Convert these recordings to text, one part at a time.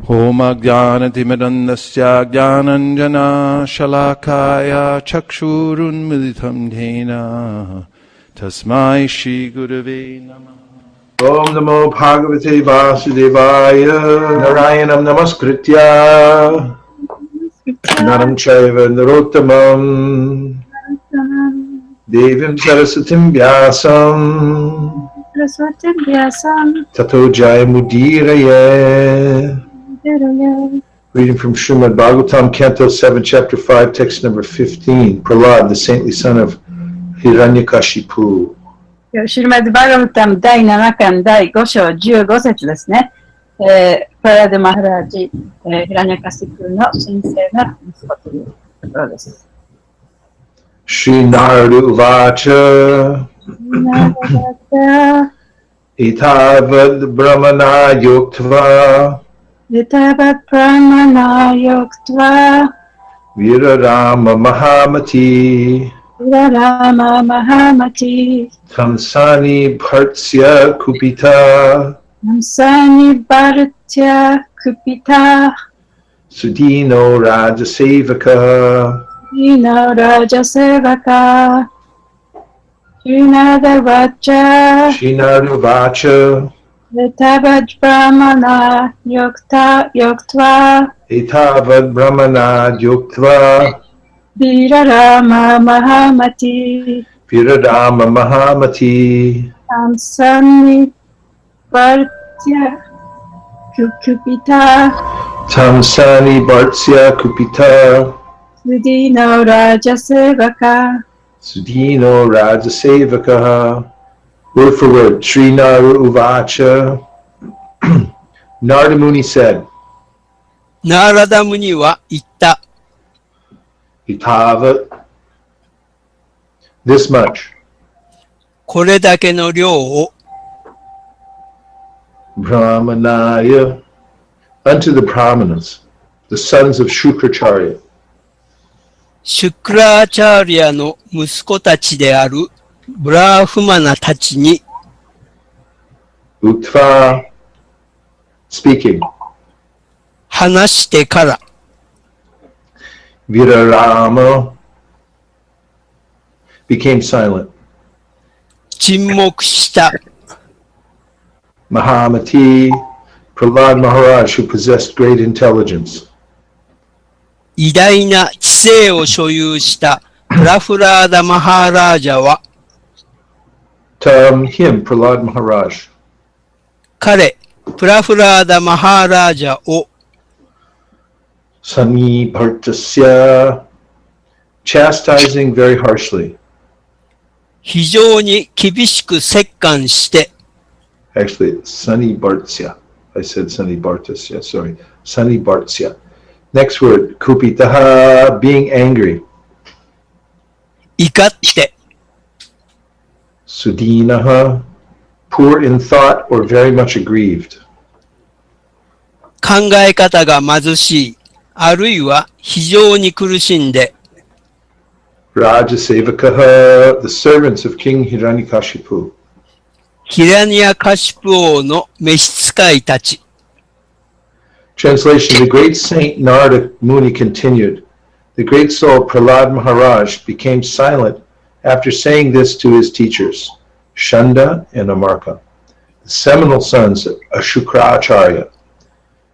Homagyanatimirandasya Gyananjana Shalakaya Chakshurunmilitam Dhena Tasmai Shri Gurave Namah. Om Namo Bhagavate Vasudevaya Narayanam Namaskritya Naram Chaiva Narottamam Devim Sarasatim Vyasam Tato Jayamudiraye. Reading from Srimad Bhagavatam, Canto 7, Chapter 5, text number 15. Prahlad, the saintly son of Hiranyakashipu. Srimad Bhagavatam 第7巻第5章15節ですね。プララダ・マハラージ、ヒラニャカシプの神聖な息子というところです。Shri Narada Uvacha Itavad Brahmana Yuktva Itavat Brahmana Yuktva Virarama Mahamati Virarama Mahamati Tamsani Bhartsya Kupita Tamsani Bhartya Kupita Sudino Rajasevaka Sudino Rajasevaka Srinada Vacha Itavat Brahmana Yuktva Itavad Brahmana Yuktva Virarama Mahamati Tamsani Bhartya Kupita Sudino Rajasevaka. Word for word, Sri Narada Uvacha. Narada Muni said, Narada Muni wa itta. Itavat, this much. これだけの量を Brahmanaya, unto the Brahmanas, the sons of Shukracharya. シュクラーチャーリアの息子たちであるブラーフマナたちに Uttva, speaking. 話してから Virarama, became silent. 沈黙した Mahamati, Prahlad Maharaj, who possessed great intelligence. 偉大な知性を所有したプラフラーダ・マハーラージャは Him, Prahlad Maharaj. 彼、プラフラーダ・マハーラージャを Sani Bhartasya, chastising very harshly. 非常に厳しく折檻して Actually, Sani Bhartasya. I said Sani Bhartasya, sorry. Sani Bhartasya. Next word, Kupitaha, being angry. 怒って Sudinaha, poor in thought or very much aggrieved. 考え方が貧しい、あるいは非常に苦しんで Rajasevakaha, the servants of King Hiranyakashipu. ヒラニアカシプ王の召使いたち Translation, the great saint Narada Muni continued. The great soul Prahlad Maharaj became silent after saying this to his teachers, Shanda and Amarka, the seminal sons of Shukracharya.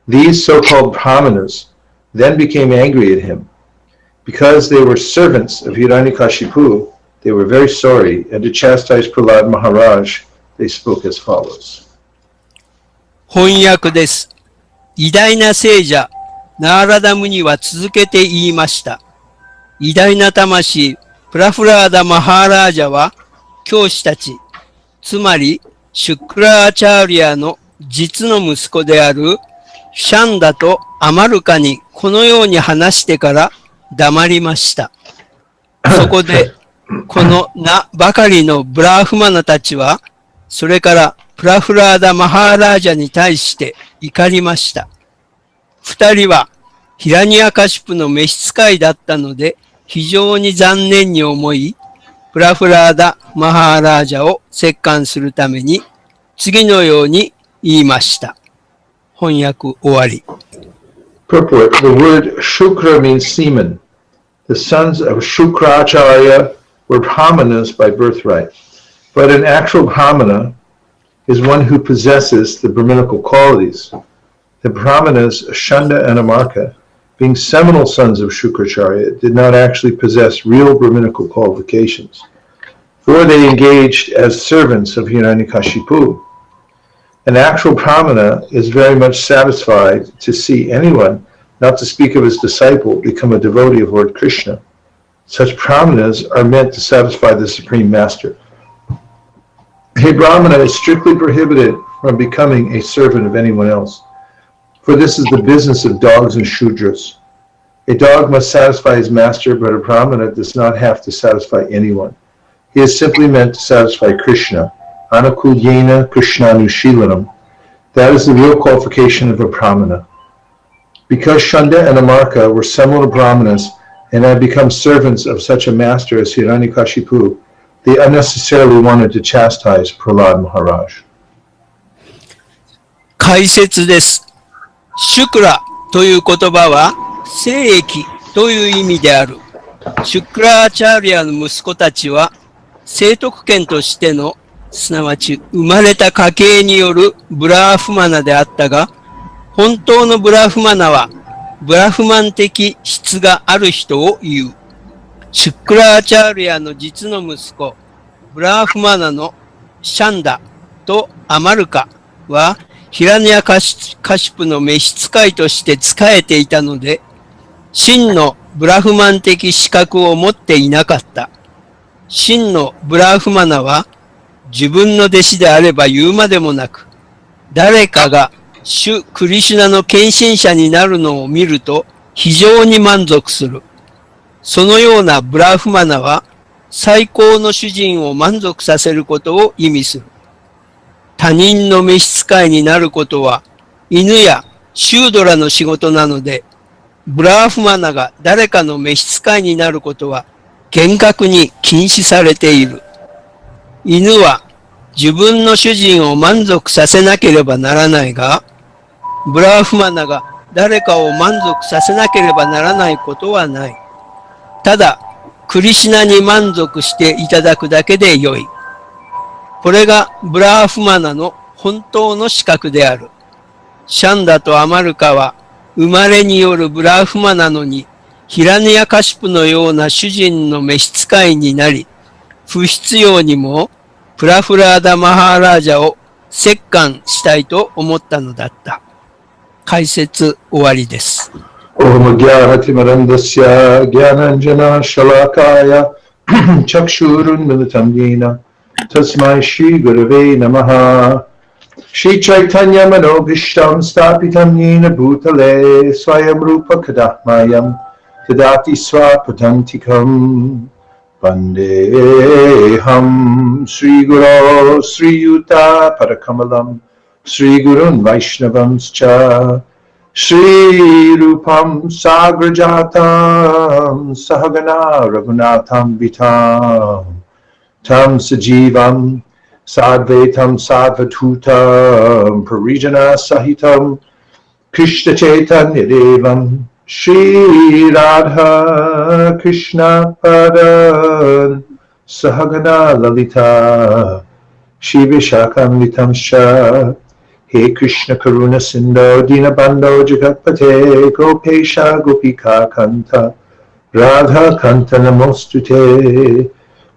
These so-called Brahmanas then became angry at him. Because they were servants of Hiranyakashipu, they were very sorry, and to chastise Prahlad Maharaj, they spoke as follows. 翻訳です。偉大な聖者、ナーラダムニは続けて言いました。偉大な魂、プラフラーダ・マハーラージャは、教師たち、つまり、シュクラーチャーリアの実の息子である、シャンダとアマルカにこのように話してから黙りました。そこで、この名ばかりのブラーフマナたちは、それからプラフラーダ・マハーラージャに対して怒りました。二人はヒラニアカシプの召使いだったので非常に残念に思い、プラフラーダ・マハーラージャを折檻するために次のように言いました。翻訳終わり。Purport. The word Shukra means semen. The sons of Shukracharya were brahmanas by birthright. But an actual brahmana is one who possesses the Brahminical qualities. The brahmanas, Shanda and Amarka, being seminal sons of Shukracharya, did not actually possess real Brahminical qualifications, for they engaged as servants of Hiranyakashipu. An actual brahmana is very much satisfied to see anyone, not to speak of his disciple, become a devotee of Lord Krishna. Such brahmanas are meant to satisfy the Supreme Master. A brahmana is strictly prohibited from becoming a servant of anyone else, for this is the business of dogs and shudras. A dog must satisfy his master, but a brahmana does not have to satisfy anyone. He is simply meant to satisfy Krishna. Anukulyena Krishnanushilanam. That is the real qualification of a brahmana. Because Shanda and Amarka were seminal brahmanas and had become servants of such a master as Hiranyakashipu, they unnecessarily wanted to chastise Prahlad Maharaj. 解説です。シュクラという言葉は、聖液という意味である。シュクラーチャーリアの息子たちは、聖徳権としての、すなわち生まれた家系によるブラーフマナであったが、本当のブラフマナは、ブラフマン的質がある人を言う。シュクラーチャーリアの実の息子、ブラフマナのシャンダとアマルカは、ヒラニャカシプの召使いとして仕えていたので、真のブラフマン的資格を持っていなかった。真のブラフマナは、自分の弟子であれば言うまでもなく、誰かが主クリシュナの献身者になるのを見ると非常に満足する。そのようなブラフマナは最高の主人を満足させることを意味する。他人の召使いになることは犬やシュードラの仕事なので、ブラフマナが誰かの召使いになることは厳格に禁止されている。犬は自分の主人を満足させなければならないが、ブラフマナが誰かを満足させなければならないことはない。ただ、クリシュナに満足していただくだけでよい。これがブラフマナの本当の資格である。シャンダとアマルカは生まれによるブラフマなのに、ヒラニヤカシプのような主人の召使いになり、不必要にもプラフラーダ・マハーラージャを摂関したいと思ったのだった。解説終わりです。Om Gyaratimarandasya Gyananjana Shalakaya Chakshurun Militam Yena Tasmai Shri Gurave Namaha Shri Chaitanya Manobhishtam Stapitam Yena Bhutale Swayam Rupa Kadahmayam Tadati Swapatantikam Vandeham Sri Guru Sri Yuta Parakamalam Sri Gurun Vaishnavamscha Shri Rupam Sagrajatam Sahagana Raghunatham Vitam Tam Sajivam Sadvetam Sadvatutam Parijana Sahitam Krishna Chaitanya Devam Shri Radha Krishna Padan Sahagana Lalita Shri Vishakam Sha He Krishna Karuna Sindho Dinabandho Jagatpate Gopesha Gopika Kanta Radha Kanta Namostute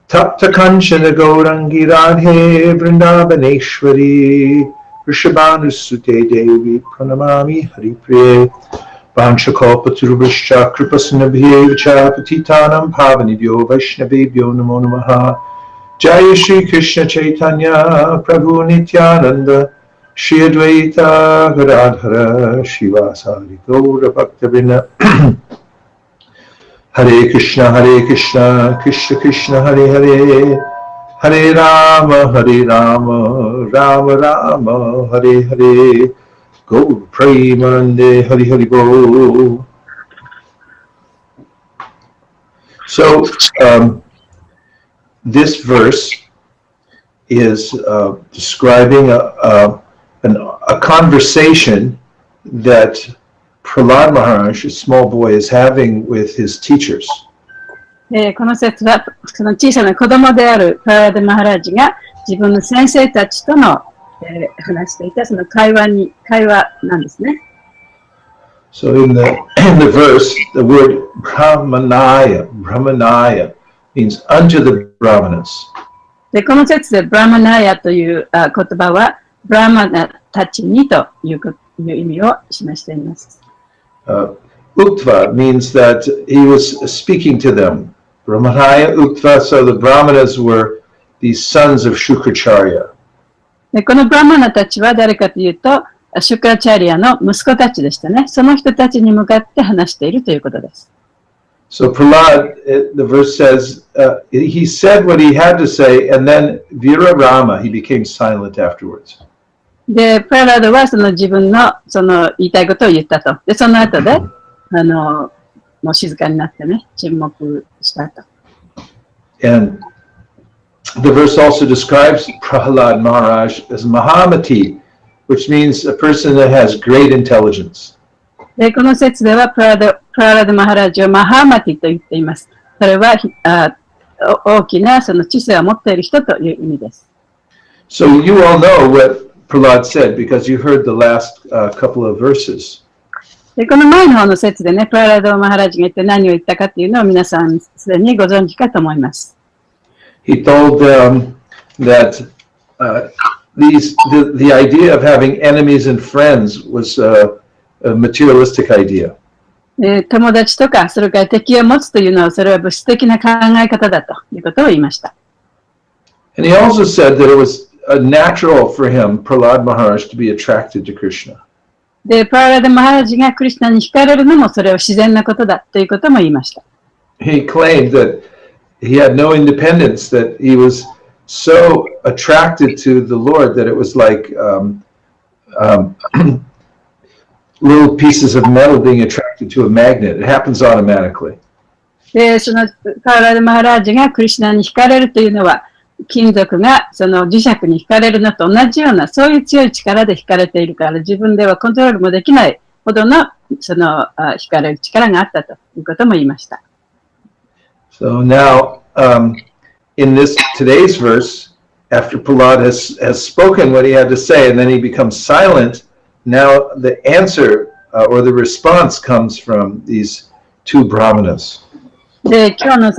Tapta Kanchana Gaurangi Radhe Vrindavaneshwari Rishabhanusute Devi Pranamami Haripriye Vanchakalpaturubhishcha Kripasinabhyevacha Patitanam Pavanidyo Vaishnavebhyo Namo Namaha Jaya Shri Krishna Chaitanya Prabhu Nityananda Shri Advaita Gadadhara Shivasari Gaura Bhaktivinoda Hare Krishna Krishna Krishna Hare Hare Hare Rama Rama Rama Hare Hare Gaura Premanande Hare Hare Bo. So this verse is describing a conversation that Prahlad Maharaj, a small boy, is having with his teachers. この説は、その小さな子供であるプララダ・マハラージが自分の先生たちとの、話していたその会話なんですね。So in the verse, the word Brahmanaya means unto the Brahmanas. で、この説でブラマナヤという言葉は、ブラマナたちにという意味を示しています。Uktva means that he was speaking to them. Brahmanaya Uktva, so the Brahmanas were these sons of Shukracharya. で、このブラマナたちは誰かというと、シュクラチャリアの息子たちでしたね。その人たちに向かって話しているということです。So Prahlad, the verse says, he said what he had to say, and then Vira Rama, he became silent afterwards. で、プララドはその自分のその言いたいことを言ったと。で、その後で、もう静かになってね、沈黙したと。And the verse also describes Prahlad Maharaj as Mahamati, which means a person that has great intelligence. で、この説ではプララダ・マハラジをマハマティと言っています。それは大きなその知性を持っている人という意味です。So you all know what Prahlad said because you heard the last couple of verses. で、この前の方の説でね、プララダ・マハラジが一体何を言ったかというのを皆さんすでにご存知かと思います。He told them that the idea of having enemies and friends was a materialistic idea. 友達とか、それから敵を持つというのは、それは物質的な考え方だということを言いました。And he also said that it was natural for him, Prahlad Maharaj, to be attracted to Krishna. で、プララダ・マハラジがクリシュナに惹かれるのもそれは自然なことだということも言いました。He claimed that he had no independence, that he was so attracted to the Lord that it was like little pieces of metal being attracted to a magnet. It happens automatically. で、そのプララダ・マハラジがクリシュナに惹かれるというのは、金属がその磁石に惹かれるのと同じような、そういう強い力で惹かれているから、自分ではコントロールもできないほどのその惹かれる力があったということも言いました。So now, in today's verse, after Prahlad has spoken what he had to say, and then he becomes silent, now the answer or the response comes from these two brahmanas. で、今日の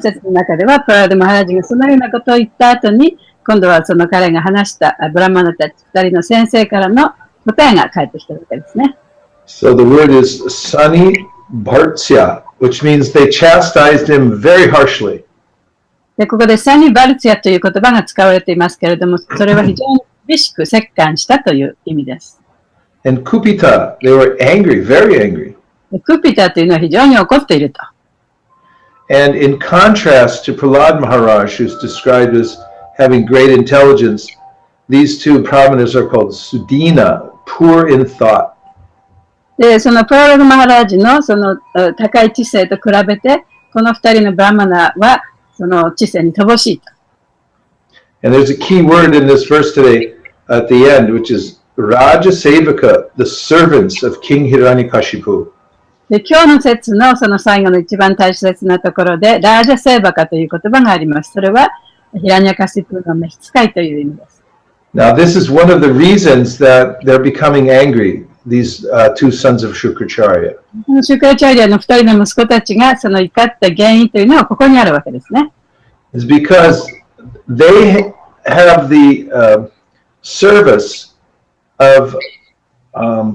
説の中では、プララダ・マハラジがそのようなことを言った後に、今度はその彼が話したブラマナたち2人の先生からの答えが返ってきたわけですね。So the word is Sani Bhartsya, which means they chastised him very harshly. で、ここでサニ・バルツヤという言葉が使われていますけれども、それは非常に厳しく折檻したという意味です。And Kupita, they were angry, very angry. でクピタというのは非常に怒っていると。And in contrast to Prahlad Maharaj, who's described as having great intelligence, these two brahmanas are called Sudina, poor in thought. で、そのプララダ・マハラジのその高い知性と比べて、この2人のブラマナはその知性に乏しいと。And there's a key word in this verse today at the end, which is Vaisesika, the servants of King Hiranyakashipu. で、今日の説のその最後の一番大切なところで、ラージャセーバカという言葉があります。それは、ヒラニャカシプの召使いという意味です。Now, this is one of the reasons that they're becoming angry, these two sons of Shukracharya. シュクラチャリアの2人の息子たちがその怒った原因というのはここにあるわけですね。It's because they have the service of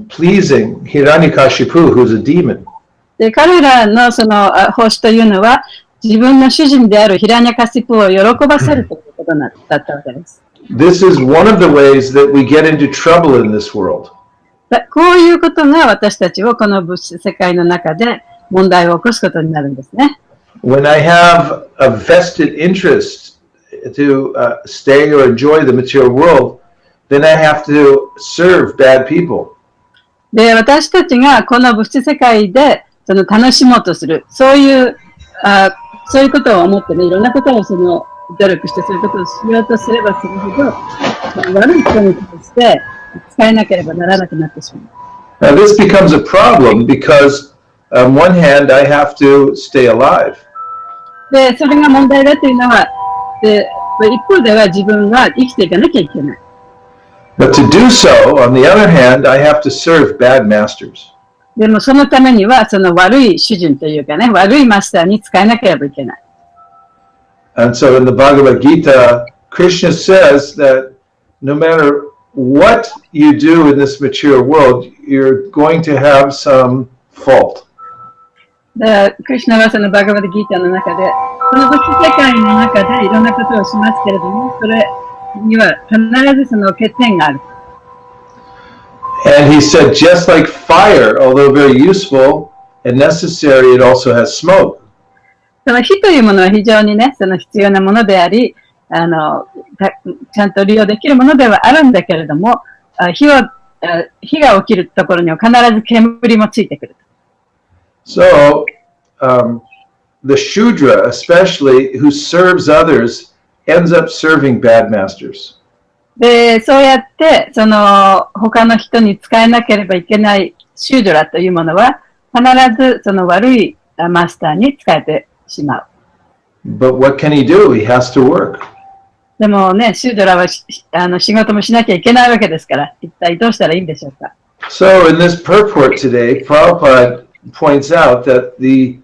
pleasing Hiranyakashipu, who's a demon. で、彼らのその奉仕というのは、自分の主人であるヒラニャカシプを喜ばせるということだったわけです。This is one of the ways that we get into trouble in this world. こういうことが私たちをこの物質世界の中で問題を起こすことになるんですね。When I have a vested interest to stay or enjoy the material world, then I have to serve bad people. で、私たちがこの物質世界でその楽しもうとする、そういうことを思ってね、いろんなことをその努力してそういうことをしようとすればするほど、悪い人に対して使えなければならなくなってしまう。Now this becomes a problem because on one hand I have to stay alive. で、それが問題だというのは、で一方では自分は生きていかなきゃいけない。But to do so, on the other hand, I have to serve bad masters. でもそのためには、その悪い主人というかね、悪いマスターに使えなければいけない。And so in the Bhagavad Gita, Krishna says that no matter what you do in this material world, you're going to have some fault. で、クリシュナはそのバガバダギータの中で、この物質世界の中でいろんなことをしますけれども、それには必ずその欠点がある。And he said, just like fire, although very useful and necessary, it also has smoke. その火というものは非常にね、その必要なものであり、ちゃんと利用できるものではあるんだけれども、火が起きるところには必ず煙もついてくる。So, the Shudra, especially, who serves others, ends up serving bad masters. で、そうやって、その、他の人に使えなければいけないシュードラというものは、必ずその悪いマスターに使えてしまう。But what can he do? He has to work. でもね、シュードラは仕事もしなきゃいけないわけですから、一体どうしたらいいんでしょうか。So, in this purport today, Prabhupada points out that the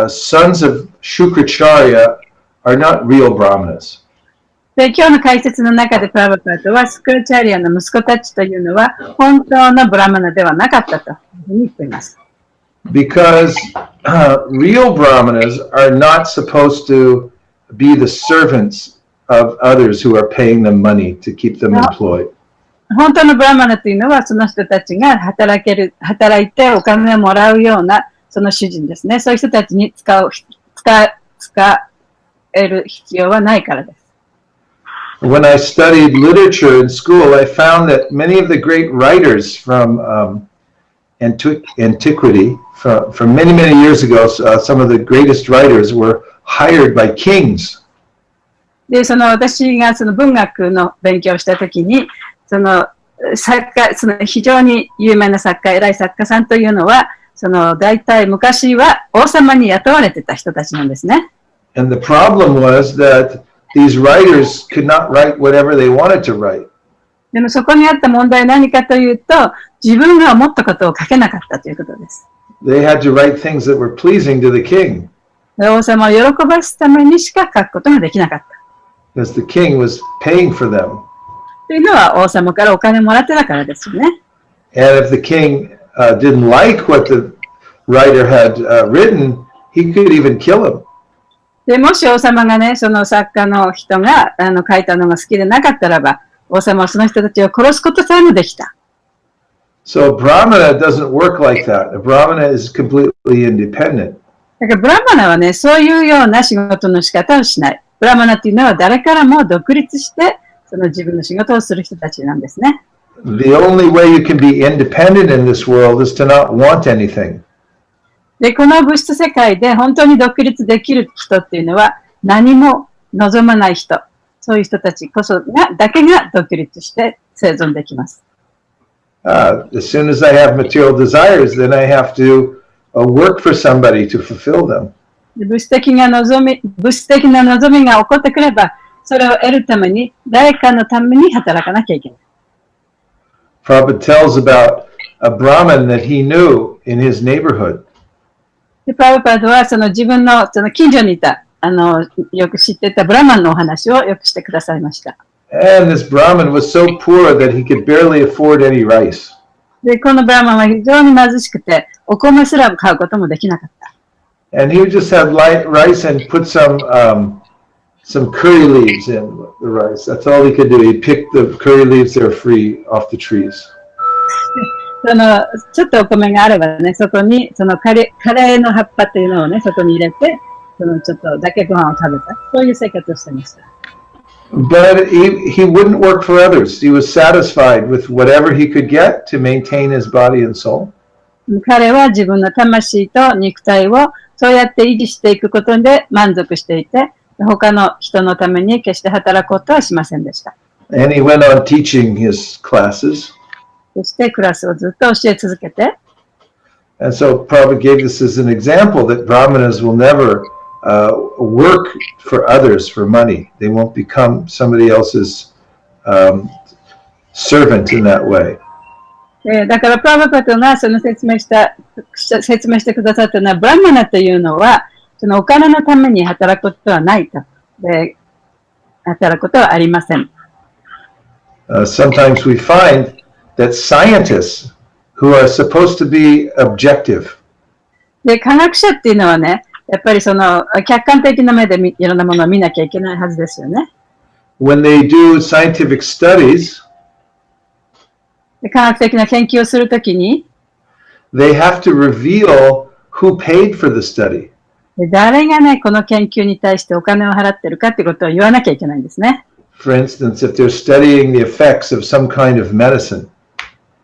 sons of Shukracharya are not real brahmanas. で、今日の解説の中でプラバパートは、スクラチャリアの息子たちというのは、本当のブラマナではなかったというふうに言っています。Because real brahmanas are not supposed to be the servants of others who are paying them money to keep them employed. 本当のブラマナというのは、その人たちが働いてお金をもらうような、その主人ですね。そういう人たちに使える必要はないからです。When I studied literature in school, I found that many of the great writers from antiquity, from many, many years ago, some of the greatest writers were hired by kings. で、私がその文学の勉強をしたときに、その非常に有名な作家、偉い作家さんというのは、大体昔は王様に雇われてた人たちなんですね。And the problem was that these writers could not write whatever they wanted to write. でもそこにあった問題は何かというと、自分が思ったことを書けなかったということです。They had to write things that were pleasing to the king. 王様を喜ばすためにしか書くことができなかった。Because the king was paying for them. というのは王様からお金をもらってたからですよね。And if the king didn't like what the writer had written, he could even kill him. でもし王様がね、その作家の人が書いたのが好きでなかったらば、王様はその人たちを殺すことさえもできた。So Brahmana doesn't work like that. A Brahmana is completely independent. だからブラマナはね、そういうような仕事の仕方をしない。ブラマナっていうのは誰からも独立して、その自分の仕事をする人たちなんですね。The only way you can be independent in this world is to not want anything. で、この物質世界で本当に独立できる人っていうのは何も望まない人。そういう人たちこそだけが独立して生存できます。As soon as I have material desires, then I have to work for somebody to fulfill them. 物質的な望みが起こってくれば、それを得るために誰かのために働かなきゃいけない。Prabhupada tells about a Brahmin that he knew in his neighborhood. でプラブパードはその自分のその近所にいたよく知っていたブラマンのお話をよくしてくださいました。And this Brahmin was so poor that he could barely afford any rice. で、このブラマンは非常に貧しくて、お米すら買うこともできなかった。And he would just have rice and put some curry leaves in the rice. That's all he could do. He'd pick the curry leaves that are free off the trees. ちょっとお米があればね、そこにそのカレーの葉っぱっていうのをね、そこに入れて、ちょっとだけご飯を食べた。そういう生活をしてました。But he wouldn't work for others. He was satisfied with whatever he could get to maintain his body and soul. 彼は自分の魂と肉体をそうやって維持していくことで満足していて、他の人のために決して働くことはしませんでした。And he went on teaching his classes. そしてクラスをずっと教え続けて、And so Prabhupada gave this as an example that Brahmanas will never work for others for money. They won't become somebody else's servant in that way. だからプラバパトがその説明してくださったのは、ブラマナというのは、そのお金のために働くことはないと。で、働くことはありません。Sometimes we find that scientists who are supposed to be objective. で、科学者っていうのはね、やっぱりその客観的な目でいろんなものを見なきゃいけないはずですよね。When they do scientific studies, で科学的な研究をするときに、they have to reveal who paid for the study. で誰がね、この研究に対してお金を払ってるかってことを言わなきゃいけないんですね。For instance, if they're studying the effects of some kind of medicine,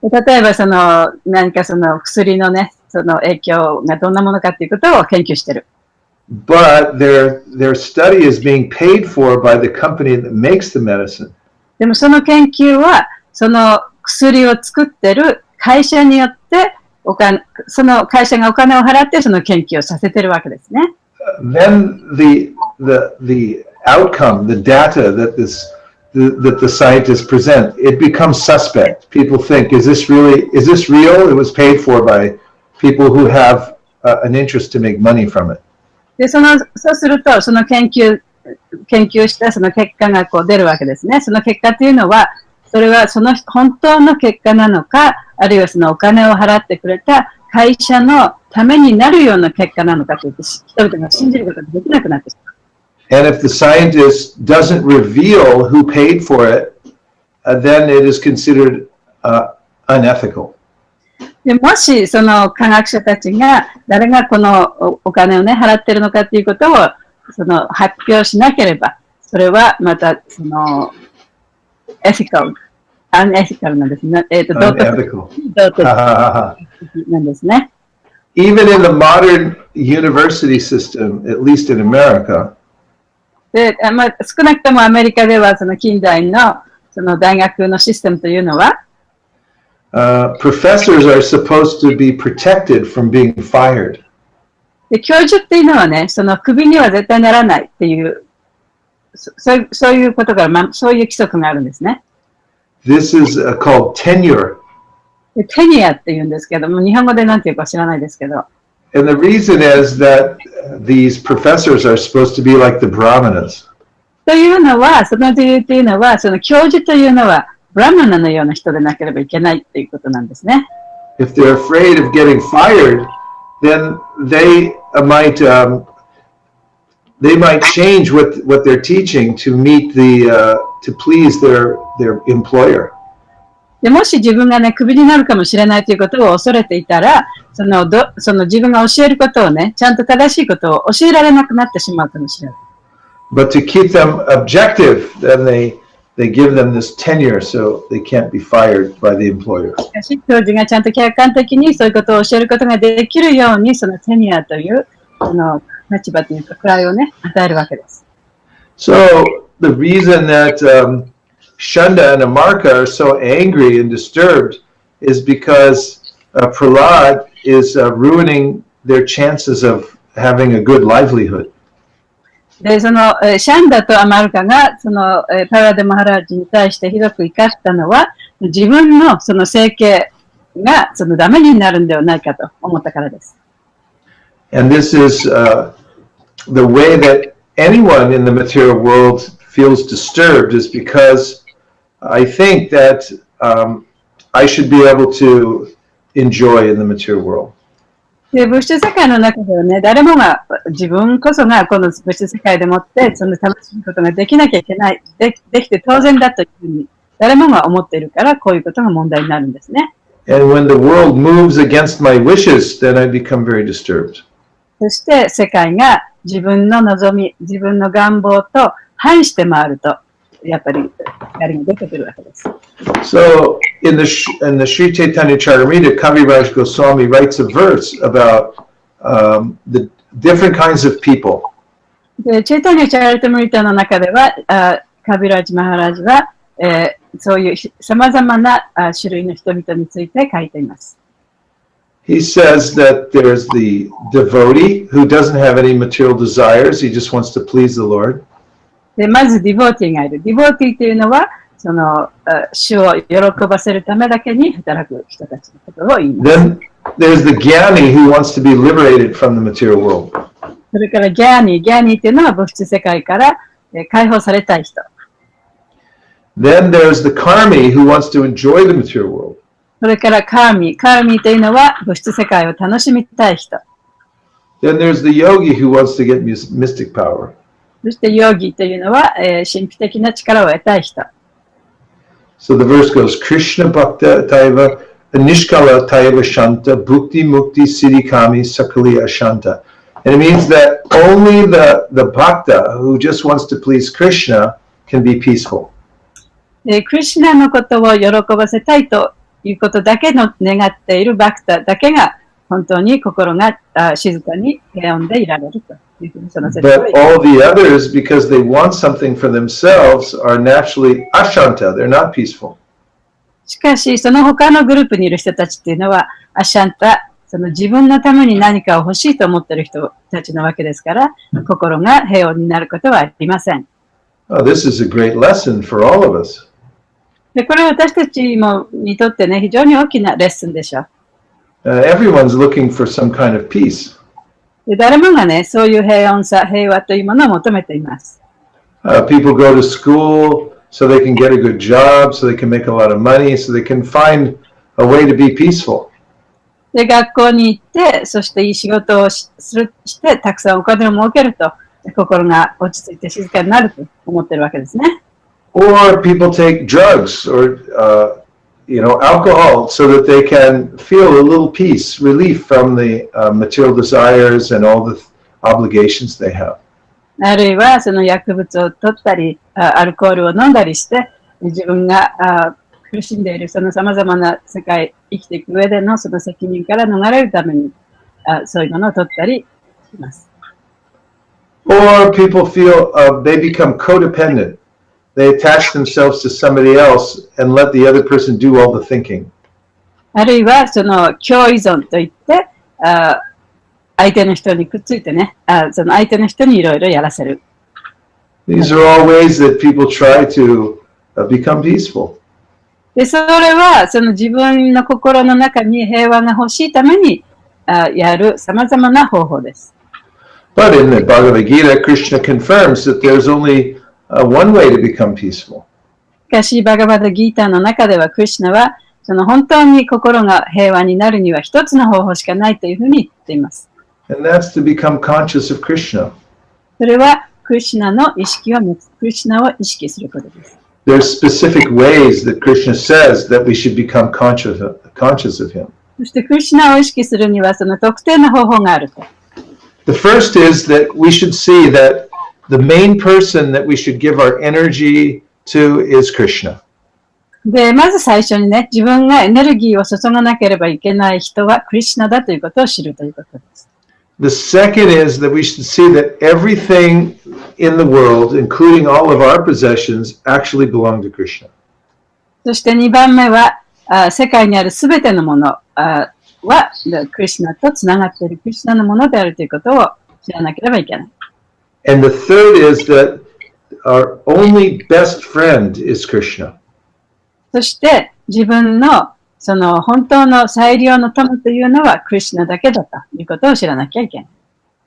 例えばその何かその薬のね、その影響がどんなものかっていうことを研究してる。but their study is being paid for by the company that makes the medicine. でもその研究はその薬を作ってる会社によってその会社がお金を払ってその研究をさせてるわけですね。Then the outcome, the data that the scientists present, it becomes suspect. People think, is this real? It was paid for by people who have an interest to make money from it. で、そうすると、その研究したその結果がこう出るわけですね。その結果というのは、それはその本当の結果なのか、あるいはそのお金を払ってくれた会社のためになるような結果なのかといって、人々が信じることができなくなってしまう。And if the scientist doesn't reveal who paid for it, then it is considered unethical. でもしその科学者たちが誰がこのお金をね払ってるのかということをその発表しなければ、それはまたそのアンエシカルなんですね。道徳なんですね。Even in the modern university system, at least in America, で、少なくともアメリカではその近代のその大学のシステムというのは、professors are supposed to be protected from being fired. で教授っていうのはね、そのクビには絶対ならないっていう、そういうことが、そういう規則があるんですね。This is called tenure. でテニアって言うんですけども、日本語で何て言うか知らないですけど。And the reason is that these professors are supposed to be like the brahmanas. というのは、その理由というのは、その教授というのは、ブラマナのような人でなければいけないっていうことなんですね。If they're afraid of getting fired, then they might change what they're teaching to meet to please their employer. でもし自分がね、クビになるかもしれないということを恐れていたら、その自分が教えることをね、ちゃんと正しいことを教えられなくなってしまうかもしれない。But to keep them objective, then they give them this tenure so they can't be fired by the employer. しかし、教授がちゃんと客観的にそういうことを教えることができるように、そのテニアというその立場というか、位をね、与えるわけです。So the reason that Shanda and Amarka are so angry and disturbed is because Prahlad is ruining their chances of having a good livelihood. で、そのシャンダとアマルカがそのパラデマハラージに対してひどく怒ったのは、自分のその生計がそのダメになるんではないかと思ったからです。And this is the way that anyone in the material world feels disturbed is because I think that I should be able to enjoy in the material world. で物質世界の中ではね、誰もが自分こそがこの物質世界でもってその楽しいことができなきゃいけない、できて当然だというふうに誰もが思っているからこういうことが問題になるんですね。And when the world moves against my wishes, then I become very disturbed. そして世界が自分の望み、自分の願望と反して回ると、やっぱり光が出てくるわけです。So in the Sri Chaitanya Charitamrita, Kaviraj Goswami writes a verse about the different kinds of people. でチェイタニャ・チャリタムリタの中では、カビラジ・マハラジは、そういう様々な種類の人々について書いています。He says that there's the devotee who doesn't have any material desires, he just wants to please the Lord. で、まずディボーティーがいる。ディボーティーというのは、その主を喜ばせるためだけに働く人たちのことを言います。Then there's the jnani who wants to be liberated from the material world. それからギャーニーというのは物質世界から解放されたい人。Then there's the karmi who wants to enjoy the material world. それからカーミーというのは物質世界を楽しみたい人。Then there's the yogi who wants to get mystic power. そしてヨギというのは、神秘的な力を得たい人。So the verse goes, Krishna Bhakta Taiva, Nishkala Taiva Shanta, Bhukti Mukti Siddhi Kami Sakali Ashanta. And it means that only the bhakta who just wants to please Krishna can be peaceful. クリシュナのことを喜ばせたいということだけの願っているバクタだけが本当に心が静かに平穏でいられるというふうにその説を言います。 But all the others, because they want something for themselves, are naturally ashanta. They're not peaceful. しかし、その他のグループにいる人たちっていうのは、アシャンタ、その自分のために何かを欲しいと思っている人たちなわけですから、心が平穏になることはありません。Oh, this is a great lesson for all of us. で、これは私たちにとってね、非常に大きなレッスンでしょう。Everyone's looking for some kind of peace. で、誰もがね、そういう平穏さ、平和というものを求めています。People go to school so they can get a good job, so they can make a lot of money, so they can find a way to be peaceful. で、学校に行って、そしていい仕事をして、たくさんお金を儲けると、心が落ち着いて静かになると思ってるわけですね。Or people take drugs or, alcohol so that they can feel a little peace, relief from the material desires and all the obligations they have. あるいは、その薬物を取ったり、アルコールを飲んだりして、自分が苦しんでいるその様々な世界、生きていく上でのその責任から逃れるために、そういうものを取ったりします。Or people feel they become codependent. They attach themselves to somebody else and let the other person do all the thinking. あるいは、その共依存といって、相手の人にくっついてね、その相手の人にいろいろやらせる。These are all ways that people try to become peaceful. で、それは、その自分の心の中に平和が欲しいためにやる様々な方法です。But in the Bhagavad Gita, Krishna confirms that there's only one way to become peaceful. しかし、バガバダギーターの中では、クリシュナは、その本当に心が平和になるには一つの方法しかないというふうに言っています。And that's to become conscious of Krishna. それは、クリシュナの意識を持つ、クリシュナを意識することです。There's specific ways that Krishna says that we should become conscious of him. そして、クリシュナを意識するには、その特定の方法があると。The first is that we should see that the main person that we should give our energy to is Krishna. で、まず最初にね、自分がエネルギーを注がなければいけない人はクリシュナだということを知るということです。The second is that we should see that everything in the world, including all of our possessions, actually belong to Krishna. そして2番目は、世界にあるすべてのものはクリシュナとつながっているクリシュナのものであるということを知らなければいけない。And the third is that our only best friend is Krishna. そして自分のその本当の最良の友というのはクリシュナだけだということを知らなきゃいけない。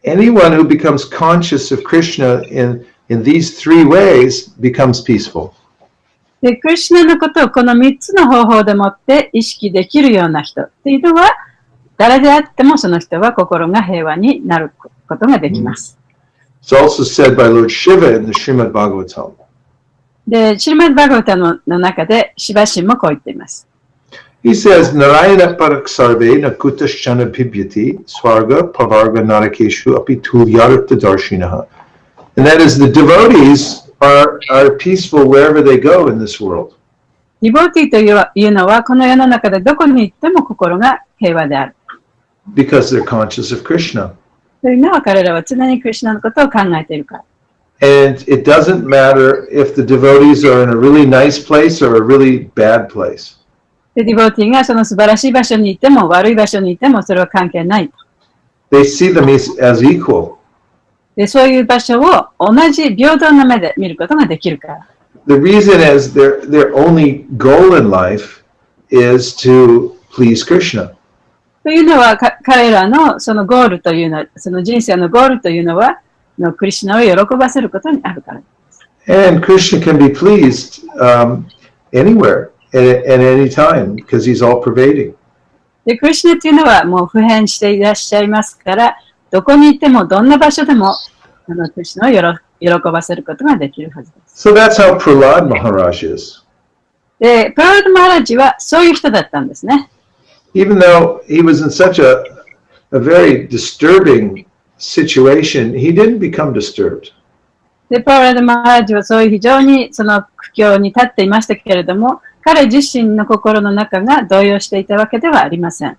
Anyone who becomes conscious of Krishna in these three ways becomes peaceful. で、クリシュナのことをこの3つの方法でもって意識できるような人っていうのは、誰であってもその人は心が平和になることができます。It's also said by Lord Shiva in the Srimad Bhagavatam. で、シルマッド・バガバタムの中でシバシンもこう言っています。He says, Narayana parak sarve nakutaschana bhibyati swarga pavarga narakeshu api tulyarta darshinaha. And that is, the devotees are peaceful wherever they go in this world. ディボーティーというのは、この世の中でどこに行っても心が平和である。Because they're conscious of Krishna. というのは彼らは常にクリシュナのことを考えているから。And it doesn't matter if the devotees are in a really nice place or a really bad place. で、ディボーティーがその素晴らしい場所にいても悪い場所にいてもそれは関係ないと。They see them as equal. で、そういう場所を同じ平等な目で見ることができるから。The reason is their only goal in life is to please Krishna. というのは、彼らのそのゴールというのは、その人生のゴールというのは、クリシュナを喜ばせることにあるからです。And Krishna can be pleased anywhere, at any time, because he's all pervading. で、クリシュナというのはもう普遍していらっしゃいますから、どこにいても、どんな場所でも、クリシュナを喜ばせることができるはずです。So that's how Prahlad Maharaj is. で、プララダ・マハラジはそういう人だったんですね。Even though he was in such a very disturbing situation, he didn't become disturbed. で、プララダ・マハラジはそういう非常にその苦境に立っていましたけれども、彼自身の心の中が動揺していたわけではありません。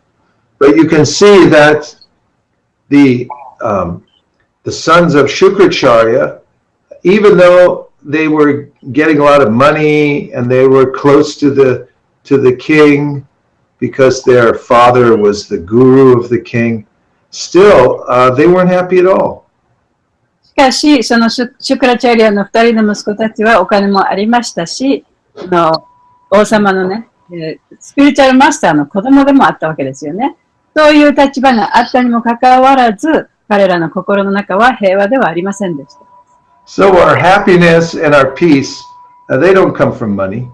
But you can see that the sons of Shukracharya, even though they were getting a lot of money and they were close to the king because their father was the guru of the king, still they weren't happy at all. しかし、そのシュクラチャリアの2人の息子たちはお金もありましたし、王様のね、スピリチュアルマスターの子供でもあったわけですよね。そういう立場があったにもかかわらず、彼らの心の中は平和ではありませんでした。So our happiness and our peace, they don't come from money.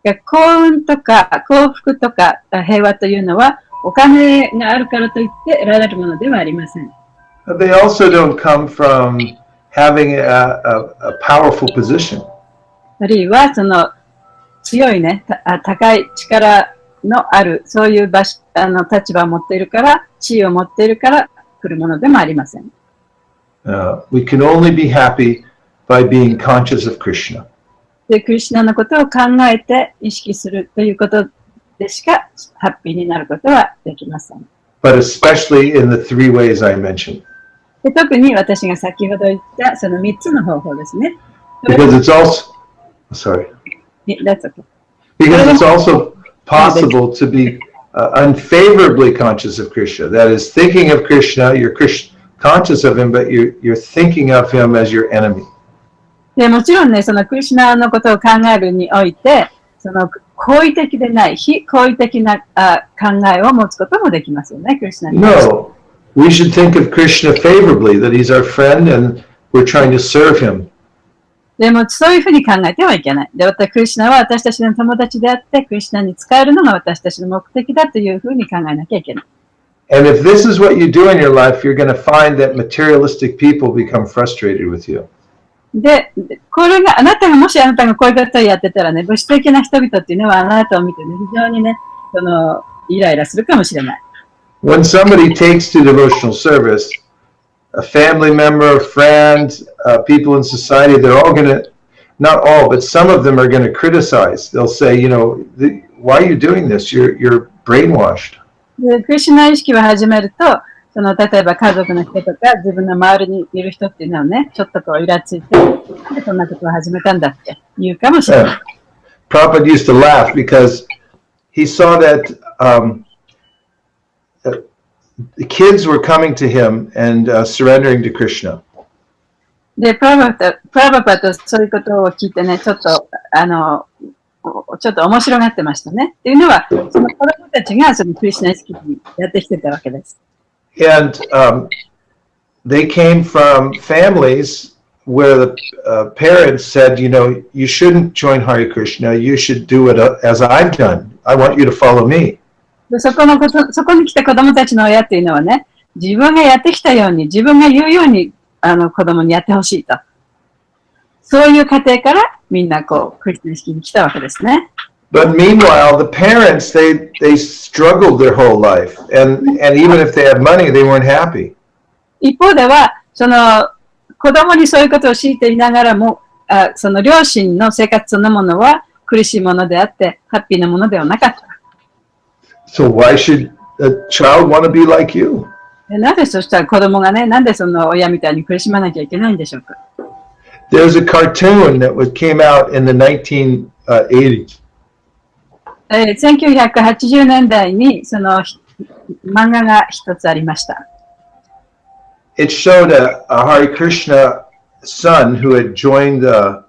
幸運とか幸福とか平和というのはお金があるからといって得られるものではありません。They also don't come from having a powerful position. あるいはその強いね、高い力のあるそういう立場を持っているから、地位を持っているから来るものでもありません。We can only be happy by being conscious of Krishna. で、クリシュナのことを考えて意識するということでしかハッピーになることはできません。But especially in the three ways I mentioned. で、特に私が先ほど言ったその3つの方法ですね。Because it's also, sorry. That's okay. Because it's also possible to be unfavorably conscious of Krishna. That is, thinking of Krishna, you're conscious of him, but you're thinking of him as your enemy. でもちろんね、そのクリシュナのことを考えるにおいて、その好意的でない非好意的な考えを持つこともできますよね、クリシュナに。No, we should think of Krishna favorably, that he's our friend and we're trying to serve him. でもそういうふうに考えてはいけない。で、クリシュナは私たちの友達であって、クリシュナに使えるのが私たちの目的だというふうに考えなきゃいけない。And if this is what you do in your life, you're going to find that materialistic people become frustrated with you. で、これが、あなたがこういうことをやってたらね、物質的な人々っていうのはあなたを見てね、非常にね、イライラするかもしれない。When somebody takes to devotional service, a family member, a friend, people in society, they're all going to, not all, but some of them are going to criticize. They'll say, why are you doing this? You're brainwashed. で、クリシュナ意識を始めると、例えば家族の人とか自分の周りにいる人っていうのはね、ちょっとイラついて、なんでそんなことを始めたんだって言うかもしれない。Prabhupada used to laugh because he saw that the kids were coming to him and surrendering to Krishna. で、プラバパとそういうことを聞いてね、ちょっと面白がってましたね。っていうのは、その子供たちがそのクリシュナ意識にやってきてたわけです。And they came from families where the parents said, you shouldn't join Hare Krishna. You should do it as I've done. I want you to follow me. でそこに来た子供たちの親っていうのはね、自分がやってきたように、自分が言うように子供にやってほしいと。そういう家庭からみんなクリスチャン式に来たわけですね。But meanwhile, the parents, they struggled their whole life. And even if they had money, they weren't happy. 一方では、子供にそういうことを強いていながらも、その両親の生活そのものは苦しいものであって、ハッピーなものではなかった。So why should a child want to be like you? なぜそしたら子供がね、なんでその親みたいに苦しまなきゃいけないんでしょうか。There's a cartoon that came out in the 1980s. 1980年代にその漫画が一つありました。It showed a Hare Krishna son who had joined the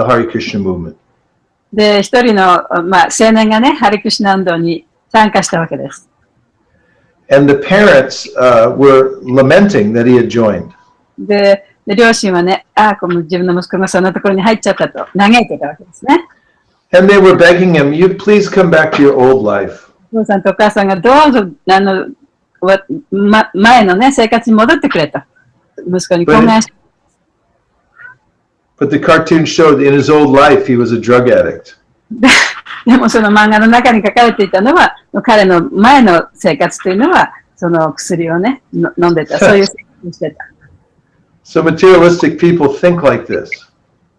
Hare Krishna movement. で、一人の、青年がね、ハレクシナ運動に参加したわけです。And the parents were lamenting that he had joined. で、両親はね、この自分の息子がそんなところに入っちゃったと嘆いてたわけですね。And they were begging him, "You please come back to your old life." お父さんとお母さんがどうぞ前のね生活に戻ってくれと息子に懇願して。But the cartoon showed in his old life he was a drug addict. でもその漫画の中に書かれていたのは彼の前の生活というのはその薬をね飲んでたそういう生活をしてた。So materialistic people think like this.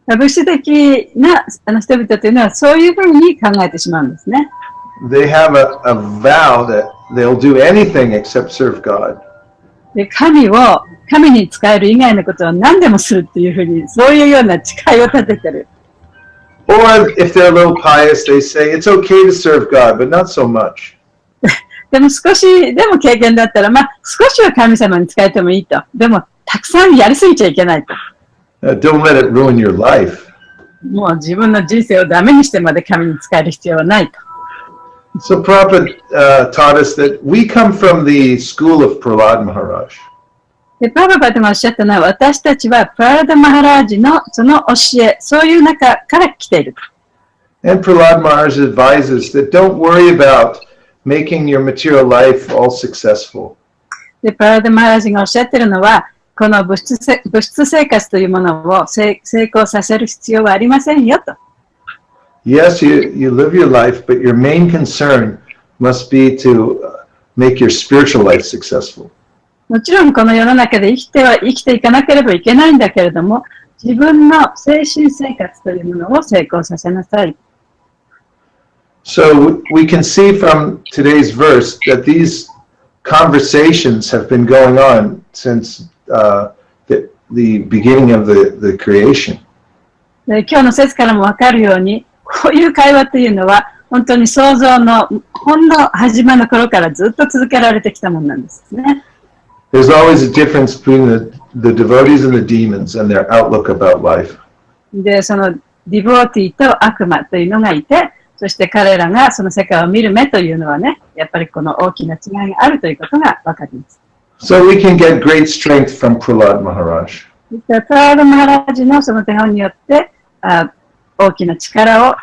物質的な人々というのはそういうふうに考えてしまうんですね。They have a vow that they'll do anything except serve God. で神に仕える以外のことは何でもするっていうふうにそういうような誓いを立ててる。Or if they're a little pious, they say it's okay to serve God, but not so much. でも少しでも経験だったら、少しは神様に仕えてもいいと。でもたくさんやりすぎちゃいけないと。Don't let it ruin your life. もう自分の人生をダメにしてまで神に仕える必要はないと。So Prabhupada taught us that we come from the school of Prahlad Maharaj. でプラバパティがおっしゃったのは私たちはプララダ・マハラージのその教え、そういう中から来ている。And Prahlad Maharaj advises that don't worry about making your material life all successful. でプララダ・マハラージがおっしゃっているのはこの物質生活というものを成功させる必要はありませんよと。Yes, you live your life, but your main concern must be to make your spiritual life successful. もちろんこの世の中で生きていかなければいけないんだけれども、自分の精神生活というものを成功させなさい。So we can see from today's verse that these conversations have been going on since the beginning of the creation. で今日の説からも分かるように、こういう会話というのは本当に創造のほんの始まりの頃からずっと続けられてきたものなんですね。There's always a difference between the devotees and the demons and their outlook about life. で、そのディボーティーと悪魔というのがいて、そして彼らがその世界を見る目というのはね、やっぱりこの大きな違いがあるということが分かります。So we can get great strength from Prahlad Maharaj. プララダ・マハラージのその手本によって大きな力を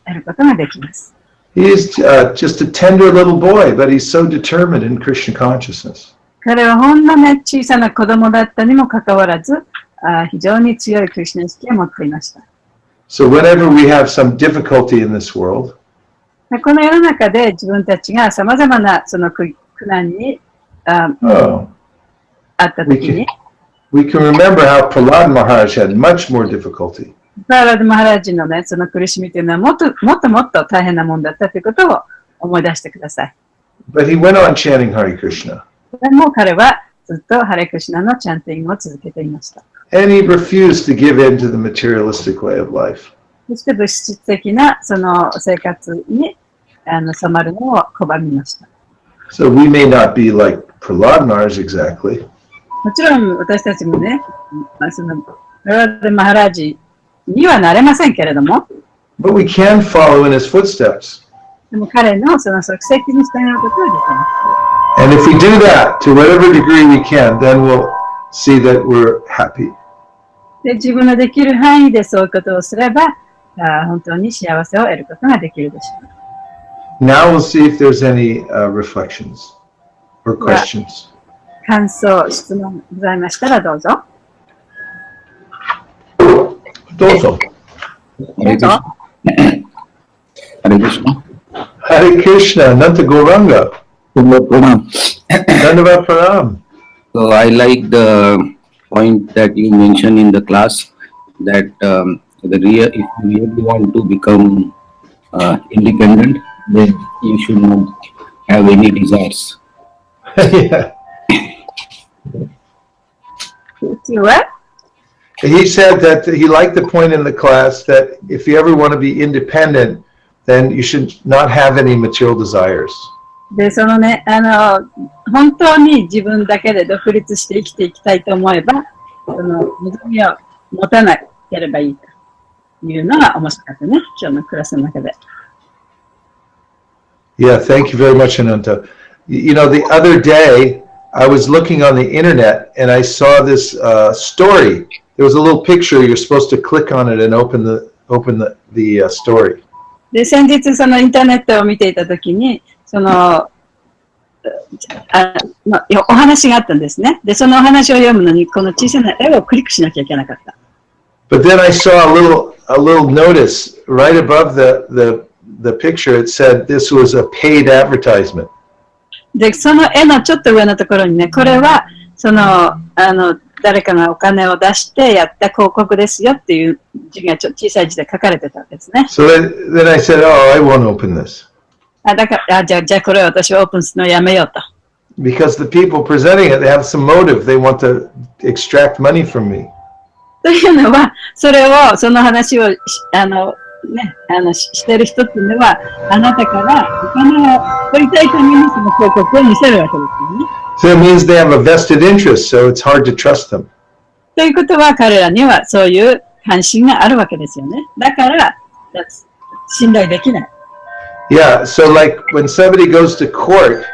得ることができます。He is just a tender little boy, but he's so determined in Krishna consciousness. 彼はほんのね、小さな子供だったにもかかわらず、非常に強いクリシュナ意識を持っていました。So whenever we have some difficulty in this world, この世の中で自分たちがさまざまなその苦難にあったときに、we can remember how Prahlad Maharaj had much more difficulty. プララダ・マハラージのね、その苦しみというのはもっと大変なもんだったということを思い出してください。But he went on chanting Hare Krishna. でも彼はずっとハレクシナのチャンティングを続けていました。And he refused to give in to the materialistic way of life. そして物質的なその生活に染まるのを拒みました。So we may not be like Prahlad Maharaj exactly. もちろん私たちもね、そのプララダ・マハラージにはなれませんけれども、But we can follow in his footsteps. でも彼のその足跡に従うことができます。And if we do that to whatever degree we can, then we'll see that we're happy. で自分のできる範囲でそういうことをすれば、本当に幸せを得ることができるでしょう。Now we'll see if there's any reflections or questions. 感想、質問ございましたらどうぞ。どうぞ。どうぞ。Hare Krishna. Hare Krishna, Nanta Gauranga. Dandavat Pranam. So I like the point that you mentioned in the class that if you really want to become independent, then you should not have any desires. Yeah. To what? He said that he liked the point in the class that if you ever want to be independent, then you should not have any material desires. で、そのね、本当に自分だけで独立して生きていきたいと思えば、その望みを持たなければいいというのが面白かったね、今日のクラスの中で。Yeah, thank you very much, Ananta. You know, the other day I was looking on the internet and I saw this story. There was a little picture. You're supposed to click on it and open the story. で、先日そのインターネットを見ていたときに、そのお話があったんですね。で、そのお話を読むのにこの小さな絵をクリックしなきゃいけなかった。But then I saw a little notice right above the picture. It said this was a paid advertisement. で、その絵のちょっと上のところにね、これはその誰かがお金を出してやった広告ですよっていう字が小さい字で書かれてたんですね。So then I said, "Oh, I won't open this." だからじゃあこれを私はオープンするのをやめようと。Because the people presenting it, they have some motive. They want to extract money from me. というのは、その話をしてる人っていうのは、あなたからお金を取りたいためにその広告を見せるわけですよね。So it means they have a vested interest, so it's hard to trust them. ということは、彼らにはそういう関心があるわけですよね。だから、信頼できない。Yeah, so like when somebody goes to court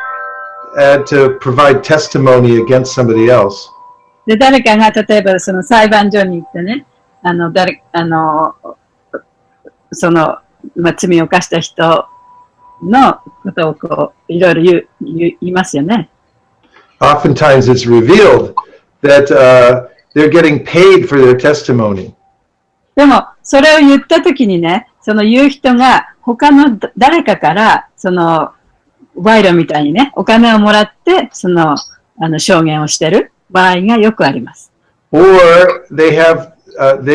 to provide testimony against somebody else, で、誰かが例えばその裁判所に行ってね、罪を犯した人のことをこういろいろ言いますよね。oftentimes it's revealed that they're getting paid for their testimony. でも、それを言ったときにね、その言う人が他の誰かからその賄賂みたいにね、お金をもらってその証言をしてる場合がよくあります。Or they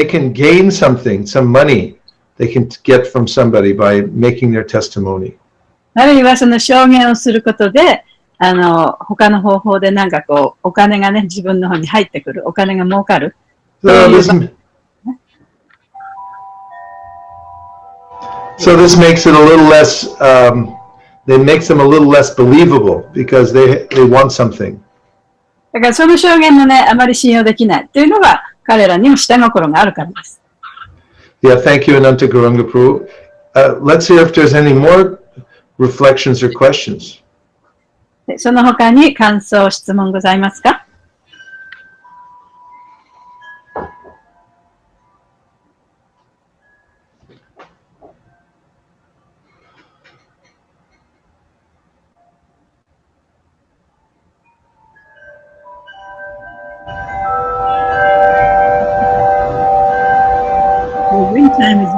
can gain something, some money they can get from somebody by making their testimony. あるいはその証言をすることで、他の方法でなんかこう、お金がね、自分の方に入ってくる、お金が儲かる。So this makes it a little less, it makes them a little less believable because they want something. だからその証言もね、あまり信用できないというのが彼らにも下心があるからです。Yeah, thank you, Ananta Guranga Prabhu. Let's see if there's any more reflections or questions. その他に感想、質問ございますかThe wind chime is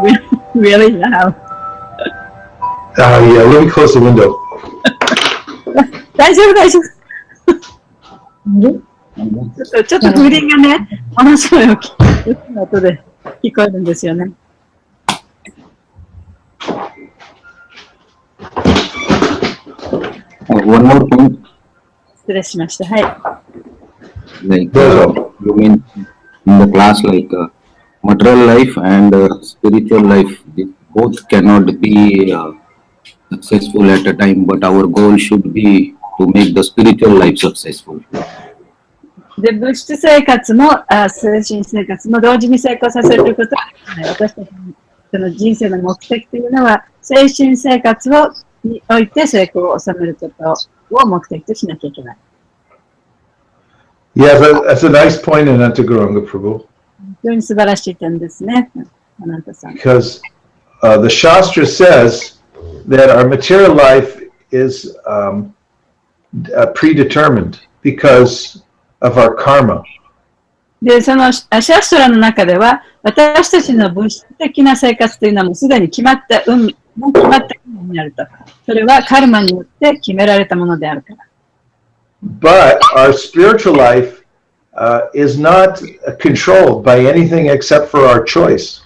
really loud. Yeah, let me close the window. 大丈夫、大丈夫。ちょっと風鈴がね、ものすごい大きい音で聞こえるんですよね。One more point. 失礼しました。はい。Like you mean in the class, like material life and spiritual life, they both cannot be successful at a time, but our goal should be to make the spiritual life successful. で、物質生活も精神生活も同時に成功させることは、私たちの人生の目的というのは、精神生活において成功を収めることを目的としなきゃいけない。Yeah, that's a nice point, Ananta Guranga Prabhu. 非常に素晴らしい点ですね、アナンタさん。Because the Shastra says that our material life is predetermined because of our karma. で、そのシャストラの中では、私たちの物質的な生活というのはもうすでに決まった運になると。それはカルマによって決められたものであるから。But our spiritual life is not controlled by anything except for our choice.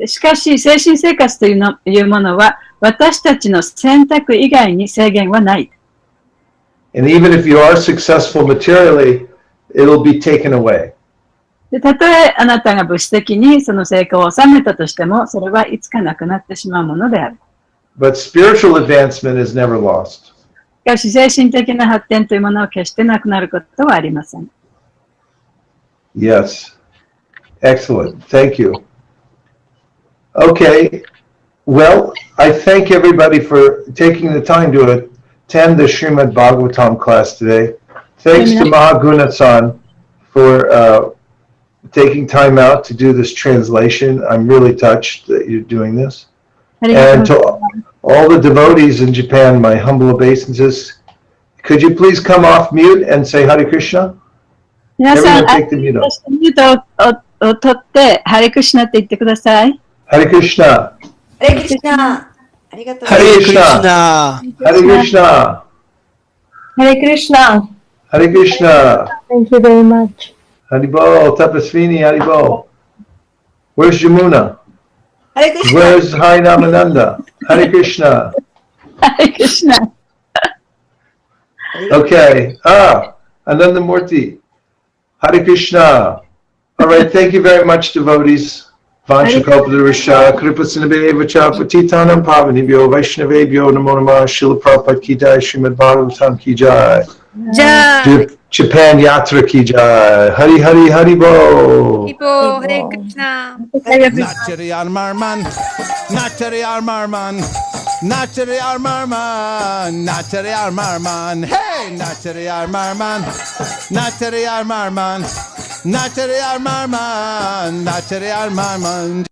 しかし、精神生活というものは、私たちの選択以外に制限はない。And even if you are successful materially, it'll be taken away. で、たとえあなたが物質的にその成功を収めたとしても、それはいつかなくなってしまうものである。But spiritual advancement is never lost. しかし、精神的な発展というものは決してなくなることはありません。Yes. Excellent. Thank you. Okay. Well, I thank everybody for taking the time to attend the Srimad Bhagavatam class today. Thanks to Mahaguna-san for taking time out to do this translation. I'm really touched that you're doing this. And to all the devotees in Japan, my humble obeisances, could you please come off mute and say Hare Krishna? 皆さん、 Everyone take the mute off. ミュートを取って、ハレクシナって言ってください。Hare Krishna. ハレクリシナ。ありがとうございます。ハレクリシナ。 Hare Krishna. Hare Krishna. Hare Krishna. Thank you very much. Haribol, Tapasvini, Haribol. Where's Yamuna? ハレクリシナ。 Where's Hainamananda? Hare Krishna. ハレクシナ。 Okay. Ananda Murti. Hare Krishna. All right. Thank you very much, devotees. Vanchakalpadurusha, Kripasinabheva, Patitanam Pavanibhyo, Vaishnavebhyo, Namo Namah, Srila Prabhupada Ki Jai, Srimad Bhagavatam Ki Jai. じゃあ、 Japan Yatra Ki Jai. Hari Hari Haribo. 一歩、ハレクリシナ。 Nachari Armarman, Nachari Armarman, Nachari Armarman, Nachari Armarman, hey, Nachari Armarman, Nachari Armarman, Nachari Armarman, Nachari Armarman.